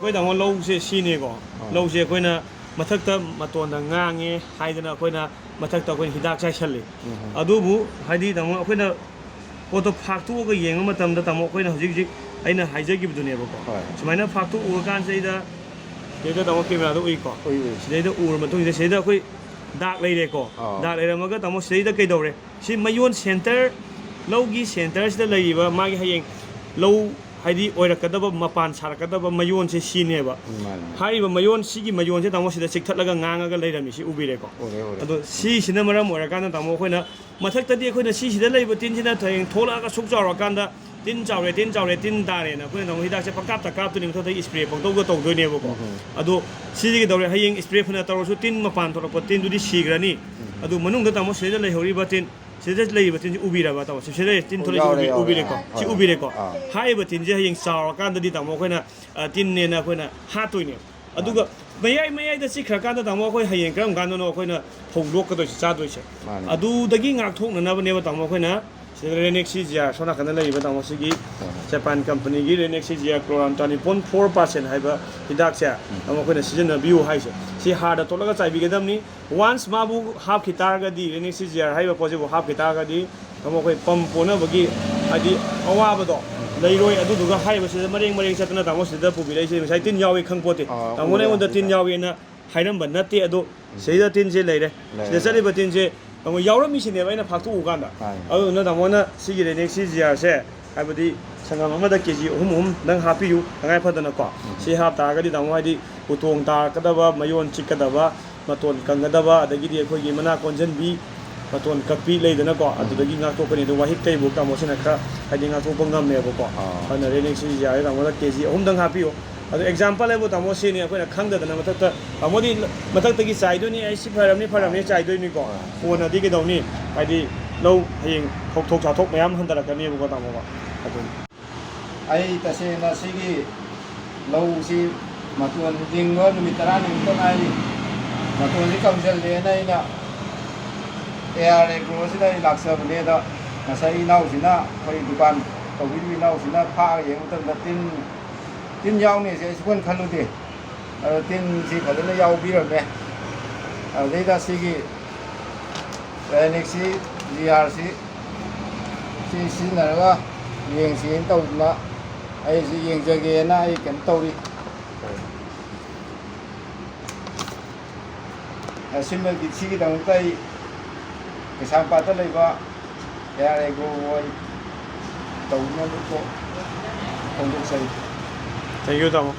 ꯑꯩꯈꯣꯏ ꯇꯥꯃꯣ ꯂꯧꯁꯦ ꯁꯤꯅꯦꯀꯣ ꯂꯧꯁꯦ ꯑꯩꯈꯣꯏꯅ ꯃꯊꯛꯇ ꯃꯇꯣꯟꯗ ꯉꯥꯡꯉꯦ ꯍꯥꯏꯗꯅ ꯑꯩꯈꯣꯏꯅ ꯃꯊꯛꯇ ꯑꯩꯈꯣꯏꯅ ꯍꯤꯗꯥꯛ ꯆꯥꯏꯁꯜꯂꯤ ꯑꯗꯨꯕꯨ ꯍꯥꯏꯗꯤ ꯇꯥꯃꯣ ꯑꯩꯈꯣꯏꯅ ꯄꯣꯠꯇꯣ ꯐꯥꯛꯇꯣꯛꯑꯒ ꯌꯦꯡꯕ ꯃꯇꯝꯗ ꯇꯥꯃꯣ ꯑꯩꯈꯣꯏꯅ ꯍꯧꯖꯤꯛ ꯍꯧꯖꯤꯛ ꯑꯩꯅ ꯍꯥꯏꯖꯈꯤꯕꯗꯨꯅꯦꯕꯀꯣ ꯁꯨꯃꯥꯏꯅ ꯐꯥꯛꯇꯣꯛꯎꯔ ꯀꯥꯟꯁꯤꯗ ꯁꯤꯗꯩꯗ ꯇꯥꯃꯣ ꯀꯦꯃꯦꯔꯥꯗ ꯎꯏꯀꯣ ꯁꯤꯗꯩꯗ ꯎꯔ ꯃꯇꯨꯡꯁꯤꯗ ꯁꯤꯗꯩꯗ ꯑꯩꯈꯣꯏ ꯗꯥꯛ ꯂꯩꯔꯦꯀꯣ ꯗꯥꯛ ꯂꯩꯔꯝꯃꯒ ꯇꯥꯃꯣ ꯁꯤꯗꯩꯗ ꯀꯩꯗꯧꯔꯦ ꯁꯤ ꯃꯌꯣꯟ ꯁꯦꯟꯇꯔ ꯂꯧꯒꯤ ꯁꯦꯟꯇꯔꯁꯤꯗ ꯂꯩꯔꯤꯕ ꯃꯥꯒꯤ ꯍꯌꯦꯡ ꯂꯧ ꯍꯥꯏꯗꯤ ꯑꯣꯏꯔꯛꯀꯗꯕ ꯃꯄꯥꯟ ꯁꯥꯔꯛꯀꯗꯕ ꯃꯌꯣꯟꯁꯦ ꯁꯤꯅꯦꯕ ꯍꯥꯏꯔꯤꯕ ꯃꯌꯣꯟ ꯁꯤꯒꯤ ꯃꯌꯣꯟꯁꯦ ꯇꯥꯃꯣ ꯁꯤꯗ ꯆꯤꯛꯊꯠꯂꯒ ꯉꯥꯡꯉꯒ ꯂꯩꯔꯝꯃꯤ ꯁꯤ ꯎꯕꯤꯔꯦꯀꯣ ꯑꯗꯣ ꯁꯤꯁꯤꯅ ꯃꯔꯝ ꯑꯣꯏꯔꯀꯥꯟꯗ ꯇꯥꯃꯣ ꯑꯩꯈꯣꯏꯅ ꯃꯊꯛꯇꯗꯤ ꯑꯩꯈꯣꯏꯅ ꯁꯤꯁꯤꯗ ꯂꯩꯕ ꯇꯤꯟꯁꯤꯅ ꯍꯌꯦꯡ ꯊꯣꯛꯂꯛꯑꯒ ꯁꯨꯛ ꯆꯥꯎꯔꯀꯥꯟꯗ ꯇꯤꯟ ꯆꯥꯎꯔꯦ ꯇꯤꯟ ꯆꯥꯎꯔꯦ ꯇꯤꯟ ꯇꯥꯔꯦꯅ ꯑꯩꯈꯣꯏꯅ ꯇꯥꯃꯣ ꯍꯤꯗꯥꯛꯁꯦ ꯄꯪꯀꯥꯞꯇ ꯀꯥꯞꯇꯣꯏꯅꯤ ꯃꯊꯛꯇ ꯁ꯭ꯄ꯭ꯔꯦ ꯄꯪꯇꯧꯗ ꯇꯧꯗꯣꯏꯅꯦꯕꯀꯣ ꯑꯗꯣ ꯁꯤꯗꯤ ꯀꯩꯗꯧꯔꯦ ꯍꯌꯦꯡ ꯁ꯭ꯄ꯭ꯔꯦ ꯐꯅ ꯇꯧꯔꯁꯨ ꯇꯤꯟ ꯃꯄꯥꯟ ꯊꯣꯛꯂꯛꯄ ꯇꯤꯟꯗꯨꯗꯤ ꯁꯤꯈ꯭ꯔꯅꯤ ꯑꯗꯨ ꯃꯅꯨꯡꯗ ꯇꯥꯃꯣ ꯁꯤꯗ ꯂꯩꯍꯧꯔꯤꯕ ꯇꯤꯟ ꯁꯤꯗ ꯂꯩꯔꯤꯕ ꯇꯤꯟꯁꯤ ꯎꯕꯤꯔꯕ ꯇꯥꯃꯣ ꯁꯤꯗ ꯇꯤꯟ ꯊꯣꯛꯂꯛꯏꯁꯤ ꯎꯕꯤꯔꯦꯀꯣ ꯁꯤ ꯎꯕꯤꯔꯦꯀꯣ ꯍꯥꯏꯔꯤꯕ ꯇꯤꯟꯁꯦ ꯍꯌꯦꯡ ꯆꯥꯎꯔꯀꯥꯟꯗꯗꯤ ꯇꯥꯃꯣ ꯑꯩꯈꯣꯏꯅ ꯇꯤꯟꯅꯦꯅ ꯑꯩꯈꯣꯏꯅ ꯍꯥꯠꯇꯣꯏꯅꯦꯕ ꯑꯗꯨꯒ ꯃꯌꯥꯏꯗ ꯆꯤꯛꯈ꯭ꯔꯀꯥꯟꯗ ꯇꯥꯃꯣ ꯑꯩꯈꯣꯏ ꯍꯌꯦꯡ ꯀꯔꯝ ꯀꯥꯟꯗꯅꯣ ꯑꯩꯈꯣꯏꯅ ꯐꯧ ꯂꯣꯛꯀꯗꯣꯏꯁꯦ ꯆꯥꯗꯣꯏꯁꯦ ꯑꯗꯨꯗꯒꯤ ꯉꯥꯛꯊꯣꯛꯅꯅꯕꯅꯦꯕ ꯇꯥꯃꯣ ꯑꯩꯈꯣꯏꯅ ꯁꯤꯗ ꯔꯦꯅꯦꯛꯁꯤ ꯖꯤ ꯑꯥꯔ ꯁꯣꯝ ꯅꯥꯀꯟꯗ ꯂꯩꯔꯤꯕ ꯇꯥꯃꯣ ꯁꯤꯒꯤ ꯖꯄꯥꯟ ꯀꯝꯄꯅꯤꯒꯤ ꯔꯦꯅꯦꯛꯁꯤ ꯖꯤ ꯑꯥꯔ ꯀ꯭ꯂꯣꯔꯥꯟ 20.4% ꯍꯥꯏꯕ ꯍꯤꯗꯥꯛꯁꯦ ꯇꯥꯃꯣ ꯑꯩꯈꯣꯏꯅ ꯁꯤꯖꯤꯟꯅꯕꯤꯌꯨ ꯍꯥꯏꯁꯦ ꯁꯤ ꯍꯥꯔꯗ ꯇꯣꯠꯂꯒ ꯆꯥꯏꯕꯤꯒꯗꯕꯅꯤ ꯋꯥꯟꯁ ꯃꯥꯕꯨ ꯍꯥꯞꯈꯤ ꯇꯥꯔꯒꯗꯤ ꯔꯦꯅꯦꯛꯁꯤ ꯖꯤ ꯑꯥꯔ ꯍꯥꯏꯔꯤꯕ ꯄꯣꯠꯁꯤꯕꯨ ꯍꯥꯞꯈꯤ ꯇꯥꯔꯒꯗꯤ ꯇꯥꯃꯣ ꯑꯩꯈꯣꯏ ꯄꯝ ꯄꯣꯅꯕꯒꯤ ꯍꯥꯏꯗꯤ ꯑꯋꯥꯕꯗꯣ ꯂꯩꯔꯣꯏ ꯑꯗꯨꯗꯨꯒ ꯍꯥꯏꯔꯤꯕꯁꯤꯗ ꯃꯔꯦꯡ ꯆꯠꯇꯅ ꯇꯥꯃꯣ ꯁꯤꯗ ꯄꯨꯕꯤꯔꯛꯏꯁꯦ ꯉꯁꯥꯏ ꯇꯤꯟ ꯌꯥꯎꯏ ꯈꯪꯄꯣꯠꯇꯦ ꯇꯥꯃꯣꯅ ꯑꯩꯉꯣꯟꯗ ꯇꯤꯟ ꯌꯥꯎꯏꯅ ꯍꯥꯏꯔꯝꯕ ꯅꯠꯇꯦ ꯑꯗꯣ ꯁꯤꯗ ꯇꯤꯟꯁꯦ ꯂꯩꯔꯦ ꯁꯤꯗ ꯆꯠꯂꯤꯕ ꯇꯤꯟꯁꯦ ꯇꯥꯃꯣ ꯌꯥꯎꯔꯝꯃꯤꯁꯤꯅꯦꯕ ꯑꯩꯅ ꯐꯥꯛꯇꯣꯛꯎ ꯀꯥꯟꯗ ꯑꯗꯨꯗꯨꯅ ꯇꯥꯃꯣꯅ ꯁꯤꯒꯤ ꯔꯦꯅꯦꯛꯁꯤ ꯖꯤ ꯑꯥꯔꯁꯦ ꯍꯥꯏꯕꯗꯤ ꯁꯪꯒꯝ ꯑꯃꯗ ꯀꯦꯖꯤ ꯑꯍꯨꯝꯗꯪ ꯍꯥꯞꯄꯤꯌꯨ ꯇꯉꯥꯏ ꯐꯗꯅꯀꯣ ꯁꯤ ꯍꯥꯞ ꯇꯥꯔꯒꯗꯤ ꯇꯥꯃꯣ ꯍꯥꯏꯗꯤ ꯎꯇꯣꯡ ꯇꯥꯔꯛꯀꯗꯕ ꯃꯌꯣꯟ ꯆꯤꯛꯀꯗꯕ ꯃꯇꯣꯟ ꯀꯪꯒꯗꯕ ꯑꯗꯒꯤꯗꯤ ꯑꯩꯈꯣꯏꯒꯤ ꯃꯅꯥ ꯀꯣꯟꯁꯤꯟꯕꯤ ꯃꯇꯣꯟ ꯀꯛꯄꯤ ꯂꯩꯗꯅꯀꯣ ꯑꯗꯨꯗꯒꯤ ꯉꯥꯛꯊꯣꯛꯀꯅꯤ ꯑꯗꯣ ꯋꯥꯍꯤꯛ ꯀꯩꯕꯨ ꯇꯥꯃꯣꯁꯤꯅ ꯈꯔ ꯍꯥꯏꯗꯤ ꯉꯥꯛꯊꯣꯛꯄ ꯉꯝꯃꯦꯕꯀꯣ ꯑꯗꯨꯅ ꯔꯦꯅꯦꯛꯁꯤ ꯖꯤ ꯑꯥꯔ ꯇꯥꯃꯣꯗ ꯀꯦꯖꯤ ꯑꯍꯨꯝꯗꯪ ꯍꯥꯞꯄꯤꯌꯨ ꯑꯗꯣ ꯑꯦꯛꯖꯥꯝꯄꯜ ꯍꯥꯏꯕꯨ ꯇꯥꯃꯣ ꯁꯤꯅꯤ ꯑꯩꯈꯣꯏꯅ ꯈꯪꯗꯗꯅ ꯃꯊꯛꯇ ꯇꯥꯃꯣꯗꯤ ꯃꯊꯛꯇꯒꯤ ꯆꯥꯏꯗꯣꯏꯅꯤ ꯑꯩ ꯁꯤ ꯐꯔꯝꯅꯤ ꯆꯥꯏꯗꯣꯏꯅꯤꯀꯣ ꯀꯣꯟꯅꯗꯤ ꯀꯩꯗꯧꯅꯤ ꯍꯥꯏꯗꯤ ꯂꯧ ꯍꯌꯦꯡ ꯐꯧꯊꯣꯛ ꯆꯥꯊꯣꯛ ꯃꯌꯥꯝ ꯍꯟꯊꯔꯛꯀꯅꯦꯕꯀꯣ ꯇꯥꯃꯣꯀꯣ ꯑꯗꯨꯅꯤ ꯑꯩ ꯇꯁꯦꯡꯅ ꯁꯤꯒꯤ ꯂꯧꯁꯤ ꯃꯇꯣꯟ ꯂꯤꯡꯕ ꯅꯨꯃꯤꯠ 10ꯅꯤꯃꯨꯛꯇ ꯉꯥꯏꯔꯤ ꯃꯇꯣꯟꯁꯤ ꯀꯪꯁꯤꯜꯂꯦꯅ ꯑꯩꯅ AR ꯑꯦꯒ꯭ꯔꯣꯁꯤꯗ ꯑꯩ ꯂꯥꯛꯆꯕꯅꯦ ꯑꯗ ꯉꯁꯥꯏ ꯏꯅꯥꯎꯁꯤꯅ ꯑꯩꯈꯣꯏ ꯗꯨꯀꯥꯟ ꯇꯧꯕꯤꯔꯤꯕ ꯏꯅꯥꯎꯁꯤꯅ ꯐꯥꯛꯑꯒ ꯌꯦꯡꯕ ꯃꯇꯝꯗ ꯇꯤꯟ ꯌꯥꯎꯅꯤꯁꯦ ꯑꯩ ꯁꯨꯡꯈꯟ ꯈꯜꯂꯨꯗꯦ ꯑꯗꯣ ꯇꯤꯟꯁꯤ ꯐꯖꯅ ꯌꯥꯎꯕꯤꯔꯝꯃꯦ ꯑꯗꯨꯗꯩꯗ ꯁꯤꯒꯤ ꯔꯦꯅꯦꯛꯁꯤ ꯖꯤ ꯑꯥꯔꯁꯤ ꯁꯤ ꯁꯤꯖꯤꯟꯅꯔꯒ ꯌꯦꯡꯁꯦꯅ ꯇꯧꯗꯅ ꯑꯩꯁꯤ ꯌꯦꯡꯖꯒꯦꯅ ꯑꯩ ꯀꯩꯅꯣ ꯇꯧꯔꯤ ꯁꯤꯒꯤꯗꯃꯛꯇ ꯑꯩ ꯀꯩꯁꯥꯝꯄꯥꯠꯇ ꯂꯩꯕ AR ꯑꯦꯒ꯭ꯔꯣ ꯑꯩ ꯇꯧꯅꯕ ꯐꯣꯡꯗꯣꯛꯆꯔꯤ ꯊꯦꯡꯛ ꯌꯨ ꯇꯥꯃꯣ